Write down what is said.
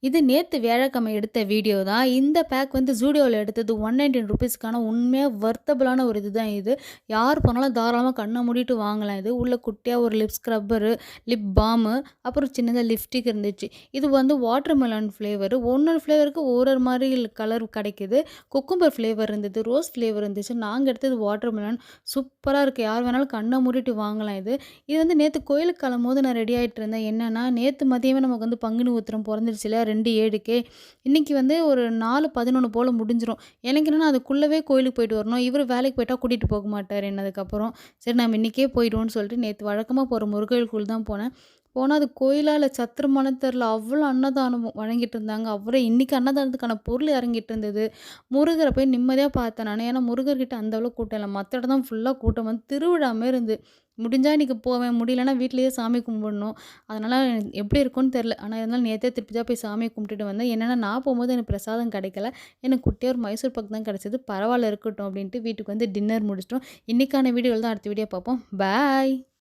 இது நேத்து வியாழக்கிழமை எடுத்த வீடியோ தான். இந்த பேக் வந்து Zudio-ல எடுத்தது ₹119க்கான உண்மையா வொர்த்தபிளான ஒரு இதுதான் இது. யார் போனாலும் தாராளமா கண்ண மூடிட்டு வாங்கலாம் இது. உள்ள குட்டியா ஒரு லிப் ஸ்க்ரப்பரு, லிப் பாமு, அப்புறம் சின்னதா லிப்ஸ்டிக் இருந்துச்சு. இது வந்து வாட்டர்மெலன் ஃப்ளேவரு. ஒவ்வொரு ஃப்ளேவருக்கு ஒரு மாரி கலர் கிடைக்குது. குக்கும்பர் ஃப்ளேவர் இருந்தது, ரோஸ் ஃப்ளேவர் இருந்துச்சு. நாங்க எடுத்தது வாட்டர்மெலன். சூப்பரா இருக்கு. யார் வேணாலும் கண்ண மூடிட்டு வாங்கலாம் இது. இது வந்து நேத்து கோயிலுக்கு கிளம்பும்போது நான் ரெடி ஆயிட்டு இருந்தேன். என்னன்னா, நேத்து மதியமே நமக்கு வந்து பங்குனி உத்திரம் பொறந்துருச்சுல்ல 2/7க்கே. இன்னைக்கு வந்து ஒரு 4:11 போல முடிஞ்சிரும். எனக்கு என்னன்னா அதுக்குள்ளவே கோயிலுக்கு போயிட்டு வரணும். இவரு வேலைக்கு போயிட்டா கூட்டிட்டு போக மாட்டாரு என்ன அதுக்கப்புறம். சரி நம்ம இன்னைக்கே போயிடுவோம்னு சொல்லிட்டு நேத்து வழக்கமா போற முருகர் கோயில் தான் போனேன். போனா அது கோயிலா இல்ல சத்திரமான்னு தெரியல. அவ்வளோ அன்னதானம் வழங்கிட்டு இருந்தாங்க. அப்புறம் இன்னைக்கு அன்னதானத்துக்கான பொருள் இறங்கிட்டு இருந்தது. முருகர போய் நிம்மதியா பார்த்தேன் நானு. ஏன்னா முருகர்கிட்ட அந்த அளவுக்கு கூட்டம் இல்ல. மத்த இடம் தான் ஃபுல்லா கூட்டம் வந்து திருவிழா மாரி இருந்து. முடிஞ்சா இன்னைக்கு போவேன். முடியலன்னா வீட்லயே சாமி கும்பிடணும். அதனால எப்படி இருக்கும்னு தெரியல. ஆனா இருந்தாலும் நேத்தே திருப்பதியா போய் சாமிய கும்பிட்டுட்டு வந்தேன். என்னன்னா நான் போம்போது எனக்கு பிரசாதம் கிடைக்கல. எனக்கு குட்டியா ஒரு மைசூர் பாக்கு தான் கிடைச்சது. பரவால்ல இருக்கட்டும் அப்படின்ட்டு வீட்டுக்கு வந்து டின்னர் முடிச்சுட்டோம். இன்னைக்கான வீடியோல தான் அடுத்த வீடியோ பார்ப்போம். பாய்.